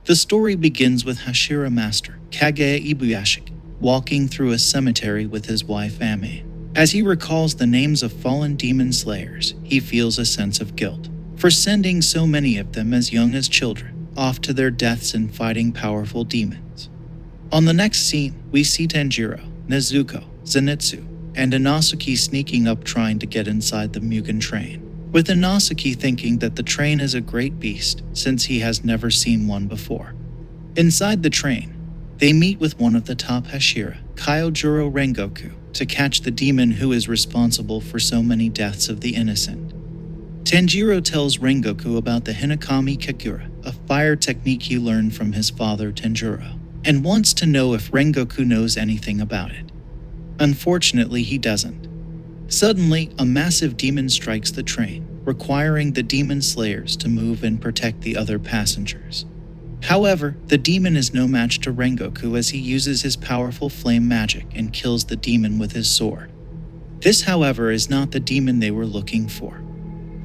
The story begins with Hashira Master, Kage Ibuyashiki, walking through a cemetery with his wife Ame. As he recalls the names of fallen demon slayers, he feels a sense of guilt for sending so many of them as young as children off to their deaths in fighting powerful demons. On the next scene, we see Tanjiro, Nezuko, Zenitsu, and Inosuke sneaking up trying to get inside the Mugen train, with Inosuke thinking that the train is a great beast since he has never seen one before. Inside the train, they meet with one of the top Hashira, Kyojuro Rengoku, to catch the demon who is responsible for so many deaths of the innocent. Tanjiro tells Rengoku about the Hinokami Kagura, a fire technique he learned from his father Tanjiro, and wants to know if Rengoku knows anything about it. Unfortunately, he doesn't. Suddenly, a massive demon strikes the train, requiring the demon slayers to move and protect the other passengers. However, the demon is no match to Rengoku as he uses his powerful flame magic and kills the demon with his sword. This, however, is not the demon they were looking for.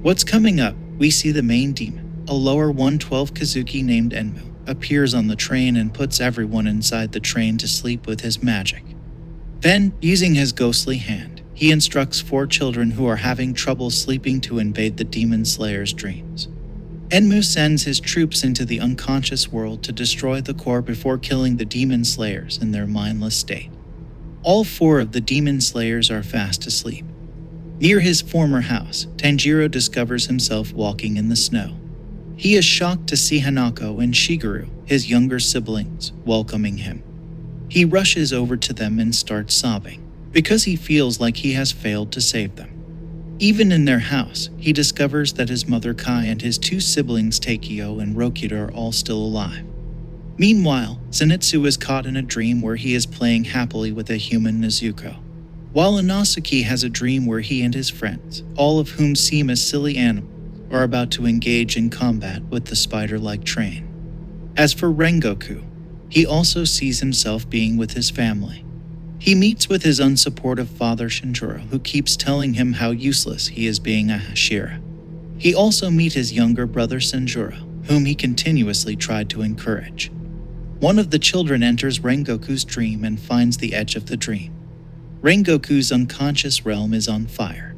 What's coming up, we see the main demon, a lower 112 Kazuki named Enmu, appears on the train and puts everyone inside the train to sleep with his magic. Then, using his ghostly hand, he instructs 4 children who are having trouble sleeping to invade the demon slayer's dreams. Enmu sends his troops into the unconscious world to destroy the core before killing the demon slayers in their mindless state. All 4 of the demon slayers are fast asleep. Near his former house, Tanjiro discovers himself walking in the snow. He is shocked to see Hanako and Shigeru, his younger siblings, welcoming him. He rushes over to them and starts sobbing, because he feels like he has failed to save them. Even in their house, he discovers that his mother Kai and his 2 siblings Takeo and Rokita are all still alive. Meanwhile, Zenitsu is caught in a dream where he is playing happily with a human Nezuko, while Inosuke has a dream where he and his friends, all of whom seem as silly animals, are about to engage in combat with the spider-like train. As for Rengoku, he also sees himself being with his family. He meets with his unsupportive father Shinjiro, who keeps telling him how useless he is being a Hashira. He also meets his younger brother Sanjuro, whom he continuously tried to encourage. One of the children enters Rengoku's dream and finds the edge of the dream. Rengoku's unconscious realm is on fire.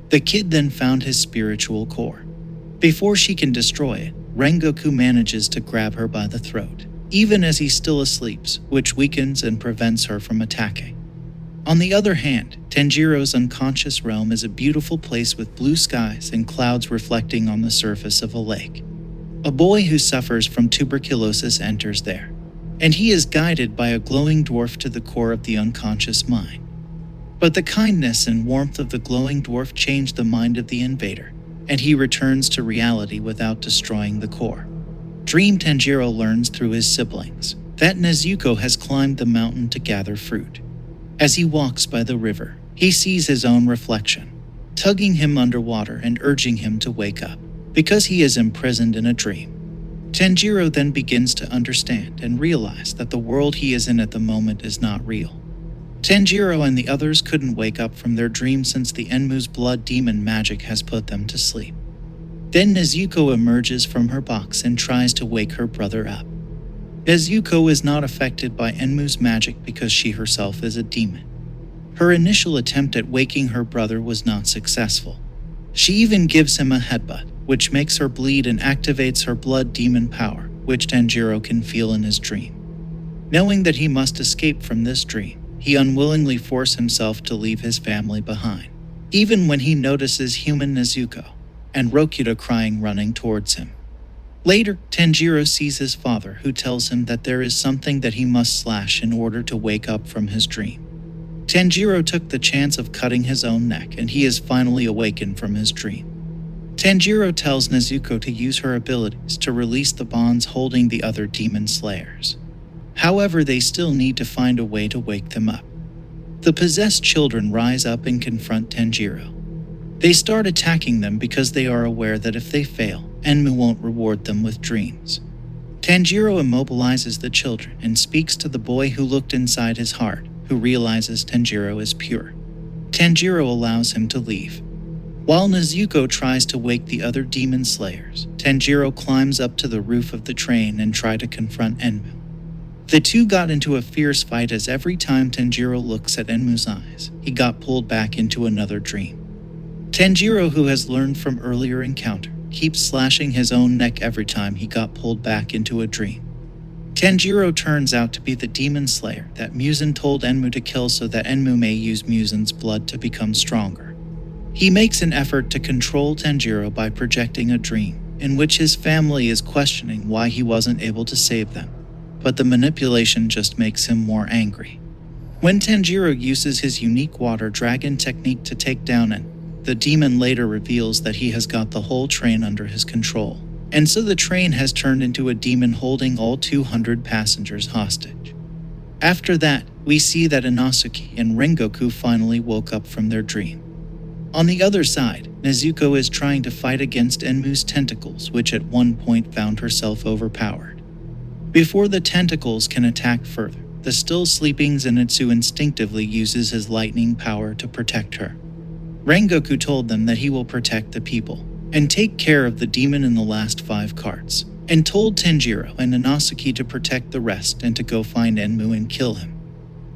The kid then found his spiritual core. Before she can destroy it, Rengoku manages to grab her by the throat, even as he still asleep, which weakens and prevents her from attacking. On the other hand, Tanjiro's unconscious realm is a beautiful place with blue skies and clouds reflecting on the surface of a lake. A boy who suffers from tuberculosis enters there, and he is guided by a glowing dwarf to the core of the unconscious mind. But the kindness and warmth of the glowing dwarf change the mind of the invader, and he returns to reality without destroying the core. Dream Tanjiro learns through his siblings that Nezuko has climbed the mountain to gather fruit. As he walks by the river, he sees his own reflection, tugging him underwater and urging him to wake up, because he is imprisoned in a dream. Tanjiro then begins to understand and realize that the world he is in at the moment is not real. Tanjiro and the others couldn't wake up from their dream since the Enmu's blood demon magic has put them to sleep. Then Nezuko emerges from her box and tries to wake her brother up. Nezuko is not affected by Enmu's magic because she herself is a demon. Her initial attempt at waking her brother was not successful. She even gives him a headbutt, which makes her bleed and activates her blood demon power, which Tanjiro can feel in his dream. Knowing that he must escape from this dream, he unwillingly forces himself to leave his family behind, even when he notices human Nezuko and Rokita crying running towards him. Later, Tanjiro sees his father, who tells him that there is something that he must slash in order to wake up from his dream. Tanjiro took the chance of cutting his own neck, and he is finally awakened from his dream. Tanjiro tells Nezuko to use her abilities to release the bonds holding the other demon slayers. However, they still need to find a way to wake them up. The possessed children rise up and confront Tanjiro. They start attacking them because they are aware that if they fail, Enmu won't reward them with dreams. Tanjiro immobilizes the children and speaks to the boy who looked inside his heart, who realizes Tanjiro is pure. Tanjiro allows him to leave. While Nezuko tries to wake the other demon slayers, Tanjiro climbs up to the roof of the train and tries to confront Enmu. The two got into a fierce fight as every time Tanjiro looks at Enmu's eyes, he got pulled back into another dream. Tanjiro, who has learned from earlier encounter, keeps slashing his own neck every time he got pulled back into a dream. Tanjiro turns out to be the demon slayer that Muzan told Enmu to kill so that Enmu may use Muzan's blood to become stronger. He makes an effort to control Tanjiro by projecting a dream in which his family is questioning why he wasn't able to save them, but the manipulation just makes him more angry. When Tanjiro uses his unique water dragon technique to take down Enmu, the demon later reveals that he has got the whole train under his control, and so the train has turned into a demon holding all 200 passengers hostage. After that, we see that Inosuke and Rengoku finally woke up from their dream. On the other side, Nezuko is trying to fight against Enmu's tentacles, which at one point found herself overpowered. Before the tentacles can attack further, the still sleeping Zenitsu instinctively uses his lightning power to protect her. Rengoku told them that he will protect the people and take care of the demon in the last 5 carts, and told Tanjiro and Inosuke to protect the rest and to go find Enmu and kill him.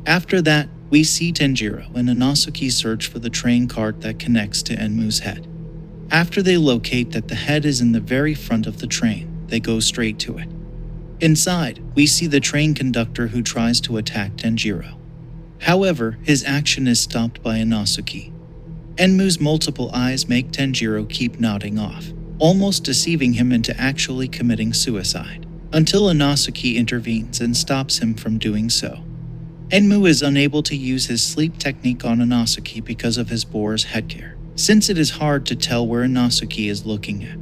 After that, we see Tanjiro and Inosuke search for the train cart that connects to Enmu's head. After they locate that the head is in the very front of the train, they go straight to it. Inside, we see the train conductor who tries to attack Tanjiro. However, his action is stopped by Inosuke. Enmu's multiple eyes make Tanjiro keep nodding off, almost deceiving him into actually committing suicide, until Inosuke intervenes and stops him from doing so. Enmu is unable to use his sleep technique on Inosuke because of his boar's headgear, since it is hard to tell where Inosuke is looking at.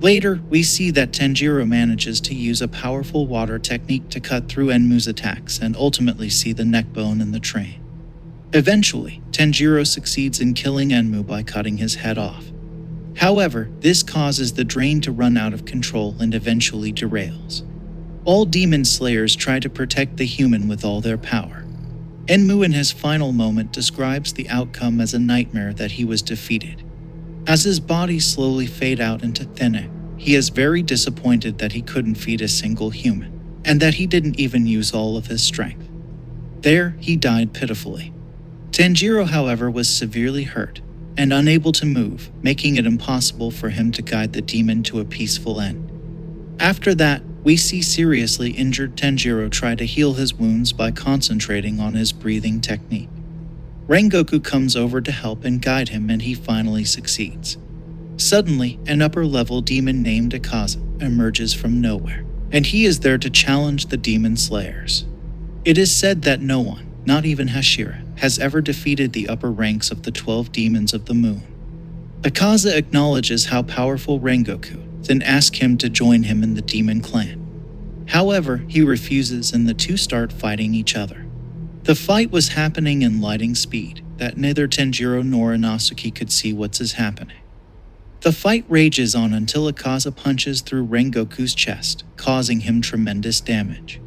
Later, we see that Tanjiro manages to use a powerful water technique to cut through Enmu's attacks and ultimately see the neck bone in the train. Eventually, Tanjiro succeeds in killing Enmu by cutting his head off. However, this causes the train to run out of control and eventually derails. All demon slayers try to protect the human with all their power. Enmu in his final moment describes the outcome as a nightmare that he was defeated. As his body slowly fades out into thin air, he is very disappointed that he couldn't feed a single human, and that he didn't even use all of his strength. There, he died pitifully. Tanjiro, however, was severely hurt and unable to move, making it impossible for him to guide the demon to a peaceful end. After that, we see seriously injured Tanjiro try to heal his wounds by concentrating on his breathing technique. Rengoku comes over to help and guide him, and he finally succeeds. Suddenly, an upper-level demon named Akaza emerges from nowhere, and he is there to challenge the demon slayers. It is said that no one, not even Hashira, has ever defeated the upper ranks of the 12 demons of the moon. Akaza acknowledges how powerful Rengoku, then asks him to join him in the demon clan. However, he refuses and the two start fighting each other. The fight was happening in lightning speed, that neither Tanjiro nor Inosuke could see what is happening. The fight rages on until Akaza punches through Rengoku's chest, causing him tremendous damage.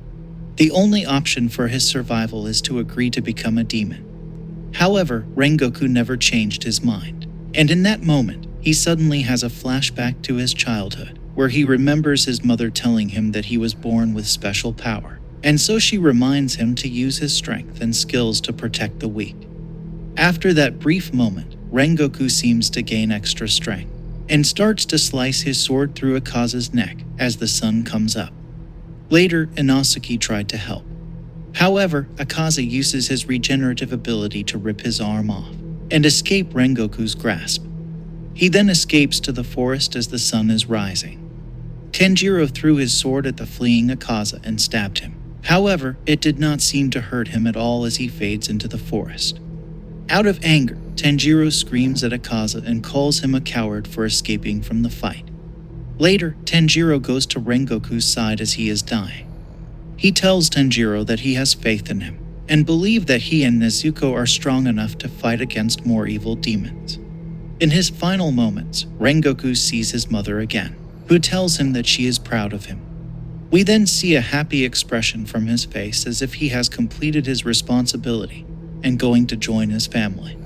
The only option for his survival is to agree to become a demon. However, Rengoku never changed his mind, and in that moment, he suddenly has a flashback to his childhood, where he remembers his mother telling him that he was born with special power, and so she reminds him to use his strength and skills to protect the weak. After that brief moment, Rengoku seems to gain extra strength, and starts to slice his sword through Akaza's neck as the sun comes up. Later, Inosuke tried to help. However, Akaza uses his regenerative ability to rip his arm off and escape Rengoku's grasp. He then escapes to the forest as the sun is rising. Tanjiro threw his sword at the fleeing Akaza and stabbed him. However, it did not seem to hurt him at all as he fades into the forest. Out of anger, Tanjiro screams at Akaza and calls him a coward for escaping from the fight. Later, Tanjiro goes to Rengoku's side as he is dying. He tells Tanjiro that he has faith in him, and believes that he and Nezuko are strong enough to fight against more evil demons. In his final moments, Rengoku sees his mother again, who tells him that she is proud of him. We then see a happy expression from his face as if he has completed his responsibility and going to join his family.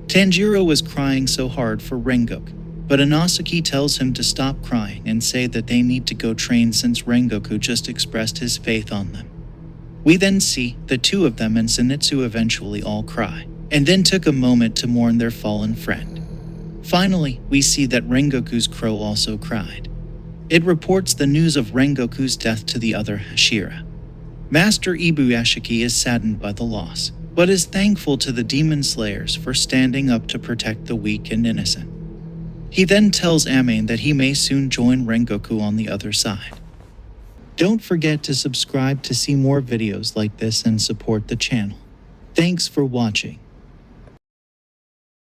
Tanjiro was crying so hard for Rengoku, but Inosuke tells him to stop crying and say that they need to go train since Rengoku just expressed his faith on them. We then see the two of them and Zenitsu eventually all cry, and then took a moment to mourn their fallen friend. Finally, we see that Rengoku's crow also cried. It reports the news of Rengoku's death to the other Hashira. Master Ibuyashiki is saddened by the loss, but is thankful to the demon slayers for standing up to protect the weak and innocent. He then tells Ame that he may soon join Rengoku on the other side. Don't forget to subscribe to see more videos like this and support the channel. Thanks for watching.